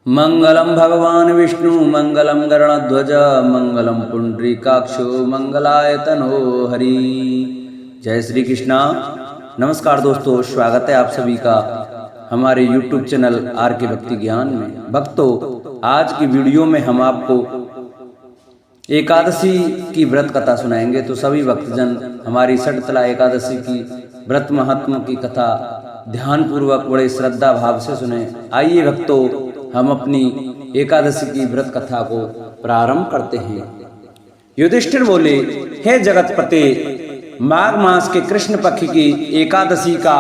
मंगलम भगवान विष्णु मंगलम गरुड़ध्वज मंगलम पुंडरीकाक्षो मंगलायतनो हरि। जय श्री कृष्णा। नमस्कार दोस्तों, स्वागत है आप सभी का हमारे YouTube चैनल आर के भक्ति ज्ञान में। भक्तों, आज की वीडियो में हम आपको एकादशी की व्रत कथा सुनाएंगे। तो सभी भक्तजन हमारी षटतला एकादशी की व्रत महात्मा की कथा ध्यान पूर्वक बड़े श्रद्धा भाव से सुने। आइए भक्तों, हम अपनी एकादशी की व्रत कथा को प्रारंभ करते हैं। युधिष्ठिर बोले, हे जगतपते, माघ मास के कृष्ण पक्ष की एकादशी का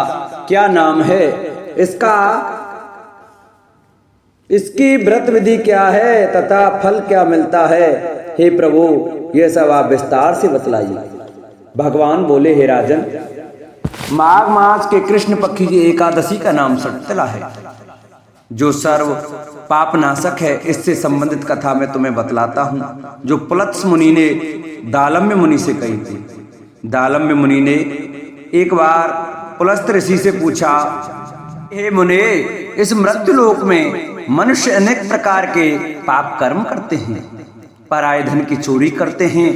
क्या नाम है? इसकी व्रत विधि क्या है तथा फल क्या मिलता है? हे प्रभु, यह सब आप विस्तार से बतलाइए। भगवान बोले, हे राजन, माघ मास के कृष्ण पक्ष की एकादशी का नाम षटतला है, जो सर्व पापनाशक है। इससे संबंधित कथा मैं तुम्हें बतलाता हूँ, जो पुलत्स मुनि ने दालम्य मुनि से कही थी। दालम्य मुनि ने एक बार पुलस्त ऋषि से पूछा, हे मुने, इस मृत्युलोक में मनुष्य अनेक प्रकार के पाप कर्म करते हैं, पराये धन की चोरी करते हैं,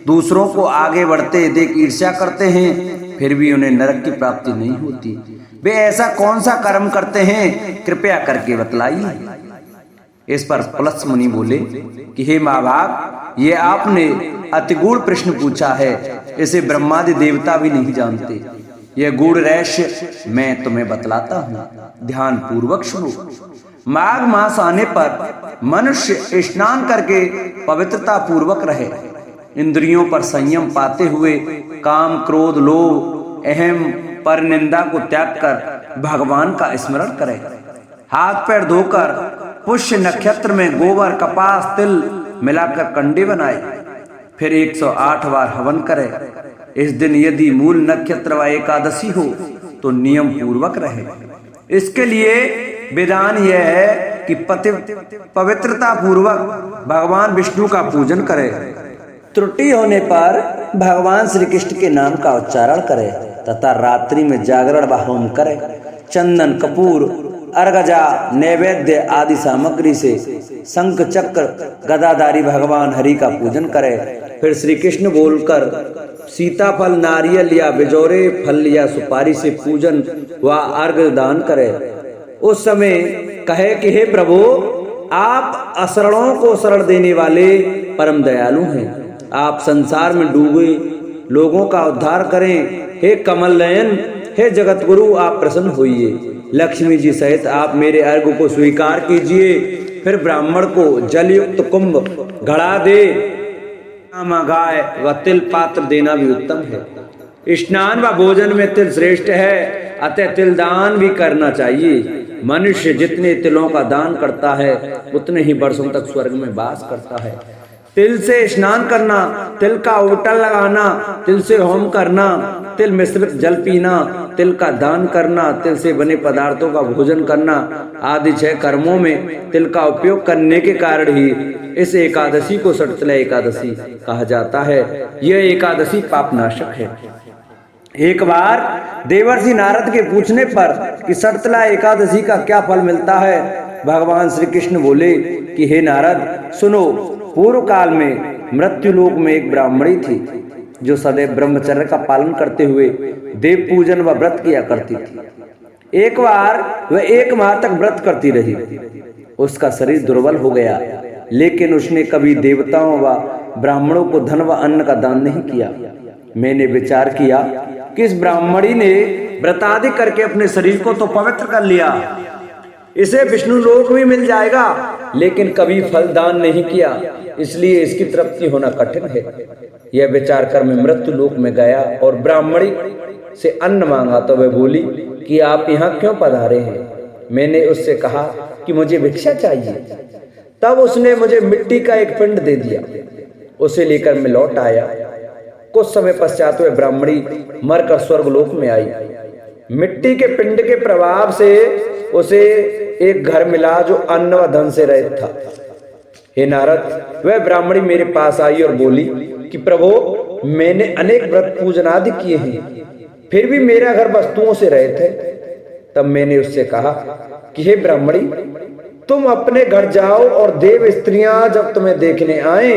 दूसरों को आगे बढ़ते देख ईर्ष्या करते हैं, फिर भी उन्हें नरक की प्राप्ति नहीं होती। वे ऐसा कौन सा कर्म करते हैं, कृपया करके बतलाइए। इस पर पुलत्स मुनि बोले कि हे महाभाग, ये आपने अतिगूढ़ प्रश्न पूछा है, इसे ब्रह्मादि देवता भी नहीं जानते। यह गूढ़ रहस्य मैं तुम्हें बतलाता हूँ, ध्यान पूर्वक सुनो। माघ मास आने पर मनुष्य स्नान करके पवित्रता पूर्वक रहे, इंद्रियों पर संयम पाते हुए काम क्रोध लोभ अहम पर निंदा को त्याग कर भगवान का स्मरण करे। हाथ पैर धोकर पुष्य नक्षत्र में गोबर कपास तिल मिलाकर कंडे बनाए, फिर 108 बार हवन करे। इस दिन यदि मूल नक्षत्र व एकादशी हो तो नियम पूर्वक रहे। इसके लिए विधान यह है कि पवित्रता पूर्वक भगवान विष्णु का पूजन करे। त्रुटि होने पर भगवान श्री कृष्ण के नाम का उच्चारण करे तथा रात्रि में जागरण व होम करे। चंदन कपूर अर्गजा नैवेद्य आदि सामग्री से शंख चक्र गदाधारी भगवान हरि का पूजन करे। फिर श्री कृष्ण बोलकर सीताफल नारियल या बिजौरे फल या सुपारी से पूजन व अर्घ दान करे। उस समय कहे कि हे प्रभु, आप असरणों को शरण देने वाले परम दयालु हैं, आप संसार में डूबे लोगों का उद्धार करें। हे कमल नयन, हे जगत गुरु, आप प्रसन्न होइए। लक्ष्मी जी सहित आप मेरे अर्घ को स्वीकार कीजिए। फिर ब्राह्मण को जलयुक्त कुंभ घड़ा दे, गाय व तिल पात्र देना भी उत्तम है। स्नान व भोजन में तिल श्रेष्ठ है, अतः तिल दान भी करना चाहिए। मनुष्य जितने तिलों का दान करता है उतने ही वर्षों तक स्वर्ग में वास करता है। तिल से स्नान करना, तिल का उबटन लगाना, तिल से होम करना, तिल मिश्रित जल पीना, तिल का दान करना, तिल से बने पदार्थों का भोजन करना आदि 6 कर्मों में तिल का उपयोग करने के कारण ही इस एकादशी को षटतला एकादशी कहा जाता है। यह एकादशी पापनाशक है। एक बार देवर्षि नारद के पूछने पर कि षटतला एकादशी का क्या फल मिलता है, भगवान श्री कृष्ण बोले कि हे नारद, सुनो। पूर्व काल में मृत्युलोक में एक ब्राह्मणी थी, जो सदैव ब्रह्मचर्य का पालन करते हुए देव पूजन व व्रत किया करती थी। एक बार वह 1 माह तक व्रत करती रही। उसका शरीर दुर्बल हो गया, लेकिन उसने कभी देवताओं व ब्राह्मणों को धन व अन्न का दान नहीं किया। मैंने विचार किया कि इस ब्राह्मणी ने व्रतादि करके अपने शरीर को तो पवित्र कर लिया, इसे विष्णु लोक भी मिल जाएगा, लेकिन कभी फल दान नहीं किया, इसलिए इसकी तृप्ति होना कठिन है। यह विचार कर मैं मृत्यु लोक में गया और ब्राह्मणी से अन्न मांगा तो वह बोली कि आप यहाँ क्यों पधारे हैं? मैंने उससे कहा कि मुझे भिक्षा चाहिए। तब उसने मुझे मिट्टी का एक पिंड दे दिया। उसे लेकर मैं लौट आया। कुछ समय पश्चात वह ब्राह्मणी मरकर स्वर्ग लोक में आई। मिट्टी के पिंड के प्रभाव से उसे एक घर मिला जो अन्न व धन से रहित था। हे नारद, वह ब्राह्मणी मेरे पास आई और बोली कि प्रभु, मैंने अनेक व्रत पूजन आदि किए हैं, फिर भी मेरा घर वस्तुओं से रहित है। तब मैंने उससे कहा कि हे ब्राह्मणी, तुम अपने घर जाओ और देव स्त्रियां जब तुम्हें देखने आए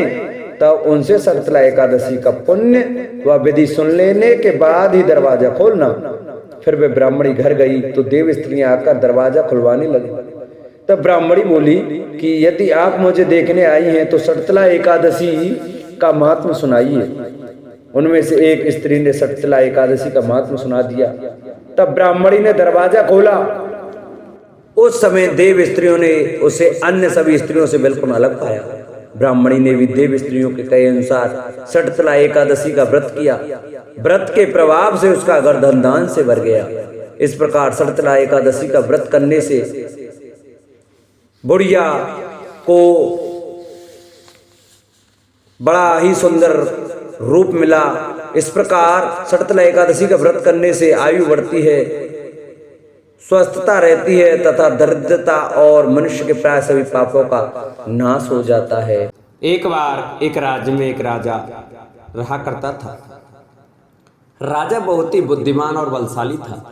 तब उनसे शर्तला एकादशी का पुण्य व विधि सुन लेने के बाद ही दरवाजा खोलना। फिर वे ब्राह्मणी घर गई तो देव स्त्रियां आकर दरवाजा खुलवाने लगी। तब ब्राह्मणी बोली कि यदि आप मुझे देखने आई हैं तो शर्तला एकादशी का महात्म सुनाइए। उनमें से एक स्त्री ने शर्तला एकादशी का महात्म सुना दिया। तब ब्राह्मणी ने दरवाजा खोला। उस समय देव स्त्रियों ने उसे अन्य सभी स्त्रियों से बिल्कुल अलग पाया। ब्राह्मणी ने भी देव स्त्रियों के कहे अनुसार शर्तला एकादशी का व्रत किया। व्रत के प्रभाव से उसका घर धन दान से भर गया। इस प्रकार शर्तला एकादशी का व्रत करने से बुढ़िया को बड़ा ही सुंदर रूप मिला। इस प्रकार शर्तला एकादशी का व्रत करने से आयु बढ़ती है, स्वस्थता रहती है तथा दरिद्रता और मनुष्य के प्राय सभी पापों का नाश हो जाता है। एक बार एक राज्य में एक राजा रहा करता था। राजा बहुत ही बुद्धिमान और बलशाली था।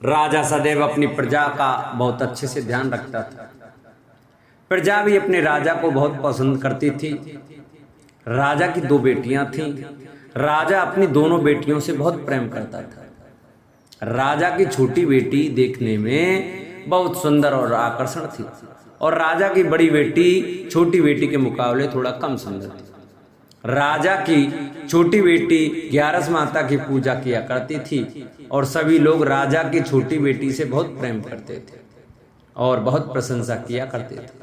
राजा सदैव अपनी प्रजा का बहुत अच्छे से ध्यान रखता था। प्रजा भी अपने राजा को बहुत पसंद करती थी। राजा की 2 बेटियां थीं। राजा अपनी दोनों बेटियों से बहुत प्रेम करता था। राजा की छोटी बेटी देखने में बहुत सुंदर और आकर्षण थी और राजा की बड़ी बेटी छोटी बेटी के मुकाबले थोड़ा कम सुंदर थी। राजा की छोटी बेटी 11 माता की पूजा किया करती थी और सभी लोग राजा की छोटी बेटी से बहुत प्रेम करते थे और बहुत प्रशंसा किया करते थे।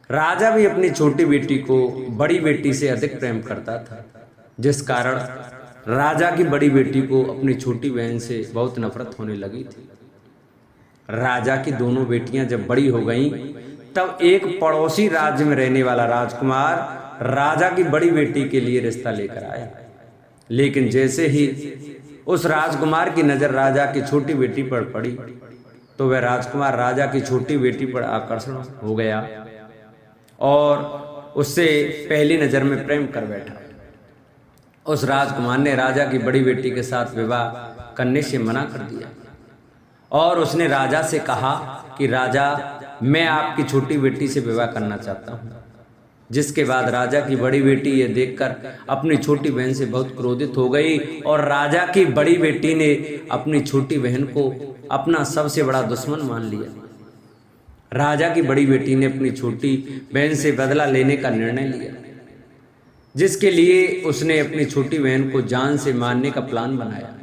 राजा भी अपनी छोटी बेटी को बड़ी बेटी से अधिक प्रेम करता था, जिस कारण राजा की बड़ी बेटी को अपनी छोटी बहन से बहुत नफरत होने लगी थी। राजा की दोनों बेटियां जब बड़ी हो गईं, तब एक पड़ोसी राज्य में रहने वाला राजकुमार राजा की बड़ी बेटी के लिए रिश्ता लेकर आया। लेकिन जैसे ही उस राजकुमार की नजर राजा की छोटी बेटी पर पड़ी तो वह राजकुमार राजा की छोटी बेटी पर आकर्षण हो गया और उससे पहली नजर में प्रेम कर बैठा। उस राजकुमार ने राजा की बड़ी बेटी के साथ विवाह करने से मना कर दिया और उसने राजा से कहा कि राजा, मैं आपकी छोटी बेटी से विवाह करना चाहता हूँ। जिसके बाद राजा की बड़ी बेटी ये देखकर अपनी छोटी बहन से बहुत क्रोधित हो गई और राजा की बड़ी बेटी ने अपनी छोटी बहन को अपना सबसे बड़ा दुश्मन मान लिया। राजा की बड़ी बेटी ने अपनी छोटी बहन से बदला लेने का निर्णय लिया, जिसके लिए उसने अपनी छोटी बहन को जान से मारने का प्लान बनाया।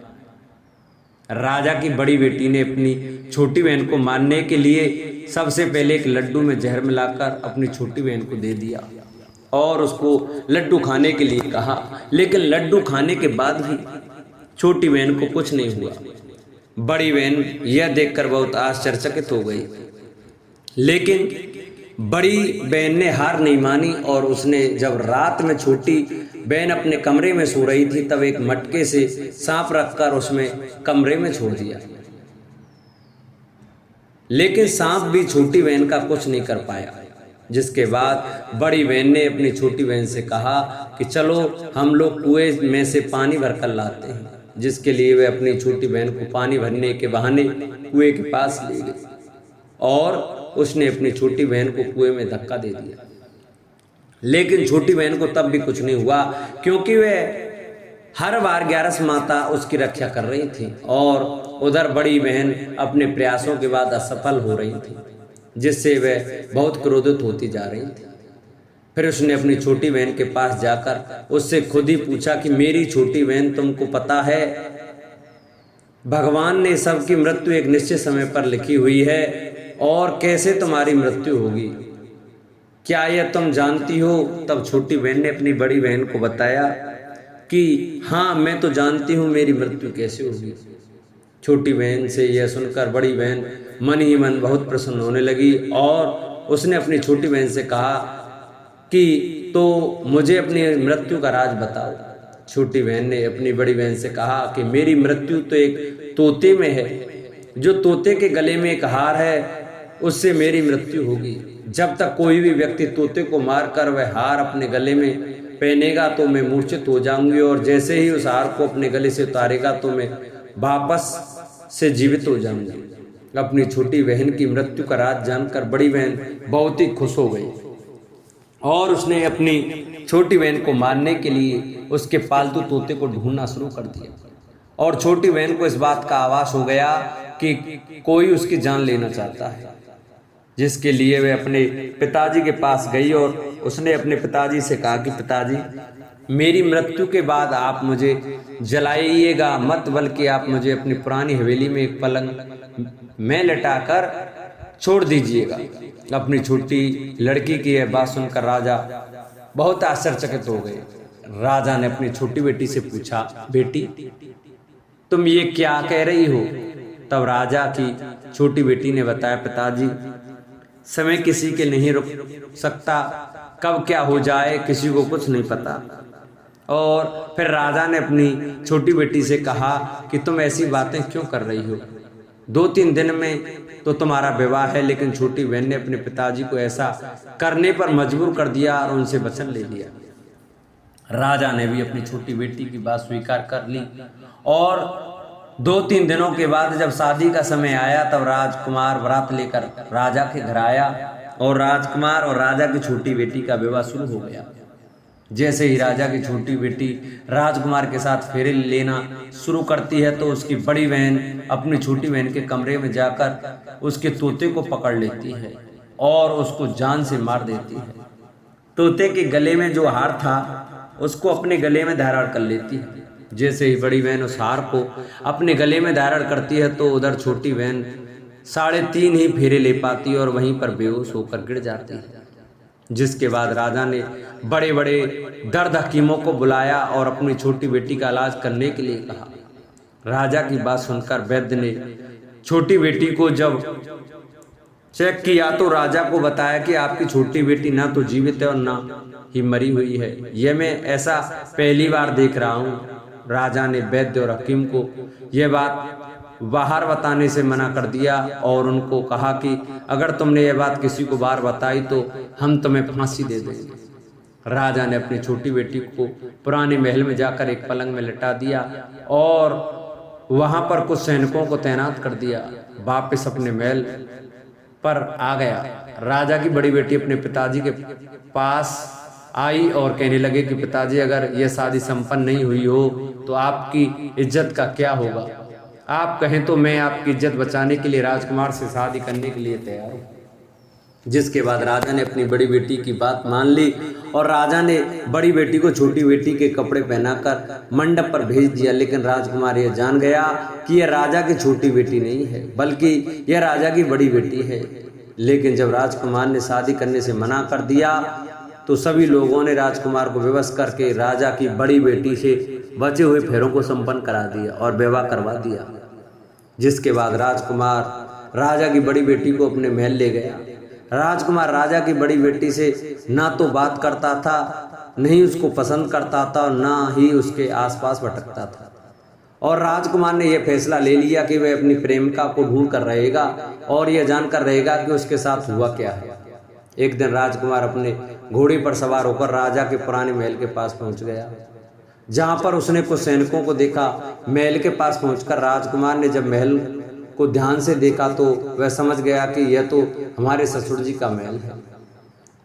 राजा की बड़ी बेटी ने अपनी छोटी बहन को मारने के लिए सबसे पहले एक लड्डू में जहर मिलाकर अपनी छोटी बहन को दे दिया और उसको लड्डू खाने के लिए कहा। लेकिन लड्डू खाने के बाद भी छोटी बहन को कुछ नहीं हुआ। बड़ी बहन यह देखकर बहुत आश्चर्यचकित हो गई, लेकिन बड़ी बहन ने हार नहीं मानी और उसने जब रात में छोटी बहन अपने कमरे में सो रही थी तब एक मटके से सांप रखकर उसमें कमरे में छोड़ दिया। लेकिन सांप भी छोटी बहन का कुछ नहीं कर पाया। जिसके बाद बड़ी बहन ने अपनी छोटी बहन से कहा कि चलो हम लोग कुएं में से पानी भरकर लाते हैं, जिसके लिए वे अपनी छोटी बहन को पानी भरने के बहाने कुएं के पास ले गई और उसने अपनी छोटी बहन को कुएं में धक्का दे दिया। लेकिन छोटी बहन को तब भी कुछ नहीं हुआ, क्योंकि वह हर बार 11 माता उसकी रक्षा कर रही थी और उधर बड़ी बहन अपने प्रयासों के बाद असफल हो रही थी, जिससे वह बहुत क्रोधित होती जा रही थी। फिर उसने अपनी छोटी बहन के पास जाकर उससे खुद ही पूछा कि मेरी छोटी बहन, तुमको पता है भगवान ने सबकी मृत्यु एक निश्चित समय पर लिखी हुई है और कैसे तुम्हारी मृत्यु होगी, क्या यह तुम जानती हो? तब छोटी बहन ने अपनी बड़ी बहन को बताया कि हाँ, मैं तो जानती हूँ मेरी मृत्यु कैसे होगी। छोटी बहन से यह सुनकर बड़ी बहन मन ही मन बहुत प्रसन्न होने लगी और उसने अपनी छोटी बहन से कहा कि तो मुझे अपनी मृत्यु का राज बताओ। छोटी बहन ने अपनी बड़ी बहन से कहा कि मेरी मृत्यु तो एक तोते में है, जो तोते के गले में एक हार है उससे मेरी मृत्यु होगी। जब तक कोई भी व्यक्ति तोते को मारकर वह हार अपने गले में पहनेगा तो मैं मूर्छित हो जाऊंगी और जैसे ही उस हार को अपने गले से उतारेगा तो मैं वापस से जीवित हो जाऊंगी। अपनी छोटी बहन की मृत्यु का राज जानकर बड़ी बहन बहुत ही खुश हो गई और उसने अपनी छोटी बहन को मारने के लिए उसके पालतू तोते को ढूंढना शुरू कर दिया। और छोटी बहन को इस बात का आभास हो गया कि कोई उसकी जान लेना चाहता है, जिसके लिए वे अपने पिताजी के पास गई और उसने अपने पिताजी से कहा कि पिताजी, मेरी मृत्यु के बाद आप मुझे जलाइएगा मत, बल्कि आप मुझे अपनी पुरानी हवेली में एक पलंग में लटाकर छोड़ दीजिएगा। अपनी छोटी लड़की की यह बात सुनकर राजा बहुत आश्चर्यचकित हो गए। राजा ने अपनी छोटी बेटी से पूछा, बेटी तुम ये क्या कह रही हो? तब राजा की छोटी बेटी ने बताया, पिताजी समय किसी के नहीं रुक सकता, कब क्या हो जाए किसी को कुछ नहीं पता। और फिर राजा ने अपनी छोटी बेटी से कहा कि तुम ऐसी बातें क्यों कर रही हो? 2-3 दिन में तो तुम्हारा विवाह है। लेकिन छोटी बहन ने अपने पिताजी को ऐसा करने पर मजबूर कर दिया और उनसे वचन ले लिया। राजा ने भी अपनी छोटी बेटी की बात स्वीकार कर ली और 2-3 दिनों के बाद जब शादी का समय आया तब राजकुमार बारात लेकर राजा के घर आया और राजकुमार और राजा की छोटी बेटी का विवाह शुरू हो गया। जैसे ही राजा की छोटी बेटी राजकुमार के साथ फेरे लेना शुरू करती है तो उसकी बड़ी बहन अपनी छोटी बहन के कमरे में जाकर उसके तोते को पकड़ लेती है और उसको जान से मार देती है। तोते के गले में जो हार था उसको अपने गले में धारण कर लेती है। जैसे ही बड़ी बहन उस हार को अपने गले में धारण करती है तो उधर छोटी बहन 3.5 ही फेरे ले पाती और वहीं पर बेहोश होकर गिर जाती है। जिसके बाद राजा ने बड़े बड़े दर्द हकीमों को बुलाया और अपनी छोटी बेटी का इलाज करने के लिए कहा। राजा की बात सुनकर वैद्य ने छोटी बेटी को जब चेक किया तो राजा को बताया कि आपकी छोटी बेटी ना तो जीवित है और ना ही मरी हुई है। यह मैं ऐसा पहली बार देख रहा हूँ। राजा ने वैद्य और हकीम को यह बात बाहर बताने से मना कर दिया और उनको कहा कि अगर तुमने यह बात किसी को बाहर बताई तो हम तुम्हें फांसी दे देंगे। राजा ने अपनी छोटी बेटी को पुराने महल में जाकर एक पलंग में लिटा दिया और वहां पर कुछ सैनिकों को तैनात कर दिया। वापस अपने महल पर आ गया। राजा की बड़ी बेटी अपने पिताजी के पास आई और कहने लगे कि पिताजी, अगर यह शादी संपन्न नहीं हुई हो तो आपकी इज्जत का क्या होगा? आप कहें तो मैं आपकी इज्जत बचाने के लिए राजकुमार से शादी करने के लिए तैयार हूँ। जिसके बाद राजा ने अपनी बड़ी बेटी की बात मान ली और राजा ने बड़ी बेटी को छोटी बेटी के कपड़े पहनाकर मंडप पर भेज दिया। लेकिन राजकुमार यह जान गया कि यह राजा की छोटी बेटी नहीं है, बल्कि यह राजा की बड़ी बेटी है। लेकिन जब राजकुमार ने शादी करने से मना कर दिया तो सभी लोगों ने राजकुमार को विवश करके राजा की बड़ी बेटी से बचे हुए फेरों को संपन्न करा दिया और विवाह करवा दिया। जिसके बाद राजकुमार राजा की बड़ी बेटी को अपने महल ले गया। राजकुमार राजा की बड़ी बेटी से ना तो बात करता था, नहीं उसको पसंद करता था और ना ही उसके आसपास भटकता था। और राजकुमार ने यह फैसला ले लिया कि वह अपनी प्रेमिका को ढूंढ कर रहेगा और यह जानकर रहेगा कि उसके साथ हुआ क्या है। एक दिन राजकुमार अपने घोड़े पर सवार होकर राजा के पुराने महल के पास पहुंच गया, जहां पर उसने कुछ सैनिकों को देखा। महल के पास पहुंचकर राजकुमार ने जब महल को ध्यान से देखा तो वह समझ गया कि यह तो हमारे ससुर जी का महल है।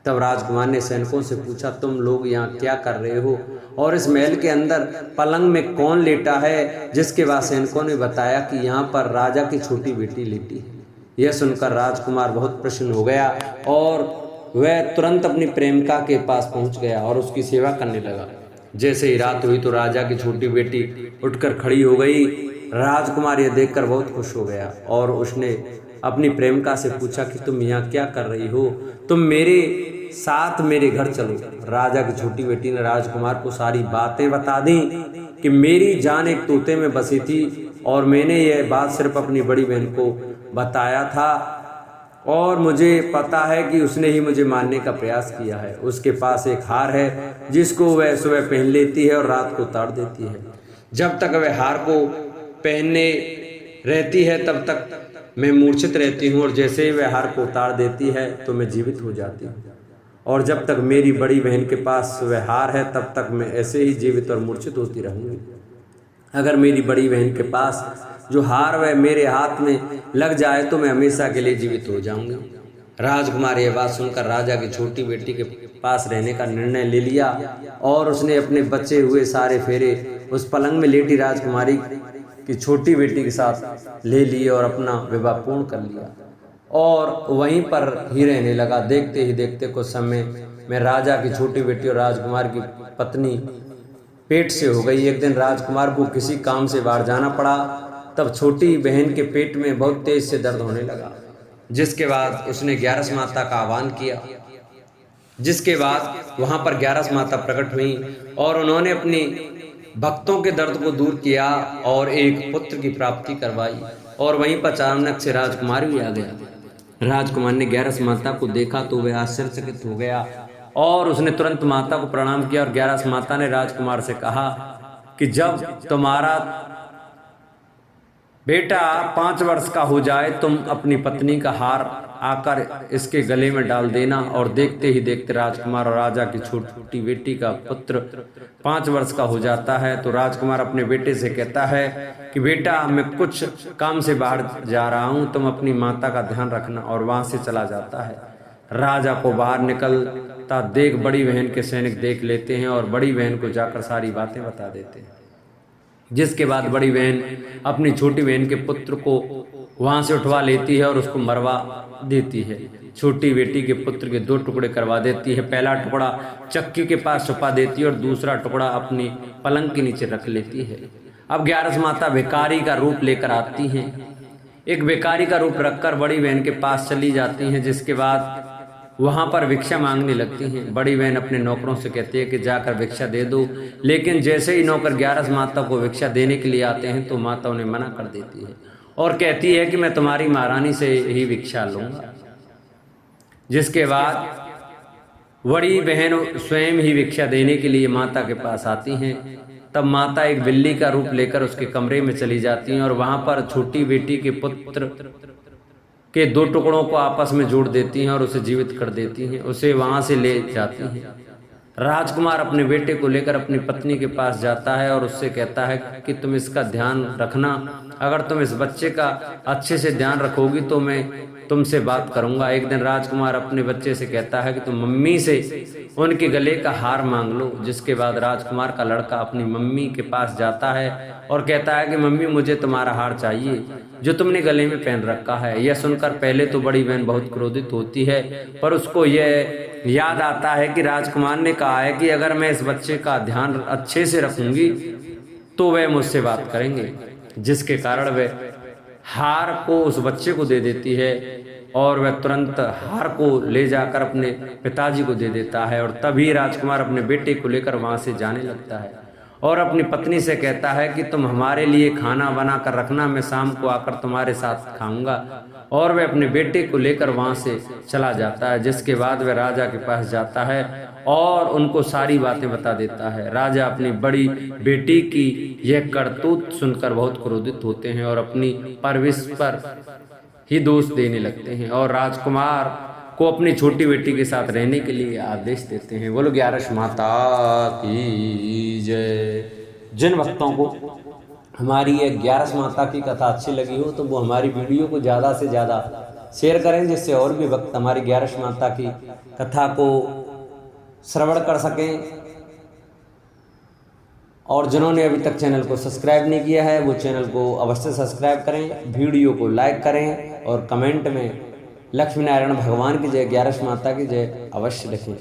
तब राजकुमार ने सैनिकों से पूछा, तुम लोग यहाँ क्या कर रहे हो और इस महल के अंदर पलंग में कौन लेटा है? जिसके बाद सैनिकों ने बताया कि यहाँ पर राजा की छोटी बेटी लेटी है। यह सुनकर राजकुमार बहुत प्रसन्न हो गया और वह तुरंत अपनी प्रेमिका के पास पहुंच गया और उसकी सेवा करने लगा। जैसे ही रात हुई तो राजा की छोटी बेटी उठकर खड़ी हो गई। राजकुमार यह देखकर बहुत खुश हो गया और उसने अपनी प्रेमिका से पूछा कि तुम यहाँ क्या कर रही हो? तुम मेरे साथ मेरे घर चलो। राजा की छोटी बेटी ने राजकुमार को सारी बातें बता दी कि मेरी जान एक तोते में बसी थी और मैंने यह बात सिर्फ अपनी बड़ी बहन को बताया था और मुझे पता है कि उसने ही मुझे मारने का प्रयास किया है। उसके पास एक हार है जिसको वह सुबह पहन लेती है और रात को उतार देती है। जब तक वह हार को पहनने रहती है तब तक मैं मूर्छित रहती हूँ और जैसे ही वह हार को उतार देती है तो मैं जीवित हो जाती हूँ। और जब तक मेरी बड़ी बहन के पास वह हार है तब तक मैं ऐसे ही जीवित और मूर्छित होती रहूँगी। अगर मेरी बड़ी बहन के पास जो हार वह मेरे हाथ में लग जाए तो मैं हमेशा के लिए जीवित हो जाऊंगी। राजकुमार ये बात सुनकर राजा की छोटी बेटी के पास रहने का निर्णय ले लिया और उसने अपने बचे हुए सारे फेरे उस पलंग में लेटी राजकुमारी की छोटी बेटी के साथ ले लिए और अपना विवाह पूर्ण कर लिया और वहीं पर ही रहने लगा। देखते ही देखते कुछ समय में राजा की छोटी बेटी और राजकुमार की पत्नी पेट से हो गई। एक दिन राजकुमार को किसी काम से बाहर जाना पड़ा, तब छोटी बहन के पेट में बहुत तेज से दर्द होने लगा, जिसके बाद उसने ग्यारस माता का आह्वान किया। जिसके बाद वहां पर ग्यारस माता प्रकट हुई और उन्होंने अपने भक्तों के दर्द को दूर किया और एक पुत्र की प्राप्ति करवाई। और वहीं पर अचानक से राजकुमार भी आ गया। राजकुमार ने ग्यारस माता को देखा तो वह आश्चर्यचकित हो गया और उसने तुरंत माता को प्रणाम किया। और ग्यारस माता ने राजकुमार से कहा कि जब तुम्हारा बेटा 5 वर्ष का हो जाए तुम अपनी पत्नी का हार आकर इसके गले में डाल देना। और देखते ही देखते राजकुमार और राजा की छोटी बेटी का पुत्र 5 वर्ष का हो जाता है। तो राजकुमार अपने बेटे से कहता है कि बेटा मैं कुछ काम से बाहर जा रहा हूँ, तुम अपनी माता का ध्यान रखना। और वहां से चला जाता है। राजा को बाहर निकलता देख बड़ी बहन के सैनिक देख लेते हैं और बड़ी बहन को जाकर सारी बातें बता देते हैं। जिसके बाद बड़ी बहन अपनी छोटी बहन के पुत्र को वहां से उठवा लेती है और उसको मरवा देती है। छोटी बेटी के पुत्र के 2 टुकड़े करवा देती है। पहला टुकड़ा चक्की के पास छुपा देती है और दूसरा टुकड़ा अपनी पलंग के नीचे रख लेती है। अब ग्यारस माता भिखारी का रूप लेकर आती हैं। एक भिखारी का रूप रखकर बड़ी बहन के पास चली जाती हैं। जिसके बाद वहां पर भिक्षा मांगने लगती हैं। बड़ी बहन अपने नौकरों से कहती है कि जाकर भिक्षा दे दो, लेकिन जैसे ही नौकर ग्यारस माता को भिक्षा देने के लिए आते हैं तो माता उन्हें मना कर देती है और कहती है कि मैं तुम्हारी महारानी से ही भिक्षा लूंगा। जिसके बाद बड़ी बहन स्वयं ही भिक्षा देने के लिए माता के पास आती हैं। तब माता एक बिल्ली का रूप लेकर उसके कमरे में चली जाती हैं और वहां पर छोटी बेटी के पुत्र के 2 टुकड़ों को आपस में जोड़ देती हैं और उसे जीवित कर देती हैं। उसे वहां से ले जाती हैं। राजकुमार अपने बेटे को लेकर अपनी पत्नी के पास जाता है और उससे कहता है कि तुम इसका ध्यान रखना, अगर तुम इस बच्चे का अच्छे से ध्यान रखोगी तो मैं तुमसे बात करूंगा। एक दिन राजकुमार अपने बच्चे से कहता है कि तुम मम्मी से उनके गले का हार मांग लो। जिसके बाद राजकुमार का लड़का अपनी मम्मी के पास जाता है और कहता है कि मम्मी मुझे तुम्हारा हार चाहिए जो तुमने गले में पहन रखा है। यह सुनकर पहले तो बड़ी बहन बहुत क्रोधित होती है, पर उसको यह याद आता है कि राजकुमार ने कहा है कि अगर मैं इस बच्चे का ध्यान अच्छे से रखूंगी तो वह मुझसे बात करेंगे। जिसके कारण वह हार को उस बच्चे को दे देती है और वह तुरंत हार को ले जाकर अपने पिताजी को दे देता है। और तभी राजकुमार अपने बेटे को लेकर वहां से जाने लगता है और अपनी पत्नी से कहता है कि तुम हमारे लिए खाना बना कर रखना, मैं शाम को आकर तुम्हारे साथ खाऊंगा। और वह अपने बेटे को लेकर वहां से चला जाता है। जिसके बाद वह राजा के पास जाता है और उनको सारी बातें बता देता है। राजा अपनी बड़ी बेटी की यह करतूत सुनकर बहुत क्रोधित होते हैं और अपनी परवरिश पर ही दोष देने लगते हैं और राजकुमार को अपनी छोटी बेटी के साथ रहने के लिए आदेश देते हैं। बोलो ग्यारस माता की जय। जिन भक्तों को हमारी ये ग्यारस माता की कथा अच्छी लगी हो तो वो हमारी वीडियो को ज़्यादा से ज़्यादा शेयर करें, जिससे और भी भक्त हमारी ग्यारस माता की कथा को श्रवण कर सकें। और जिन्होंने अभी तक चैनल को सब्सक्राइब नहीं किया है वो चैनल को अवश्य सब्सक्राइब करें, वीडियो को लाइक करें और कमेंट में लक्ष्मी नारायण भगवान की जय, ग्यारस माता की जय अवश्य लिखें।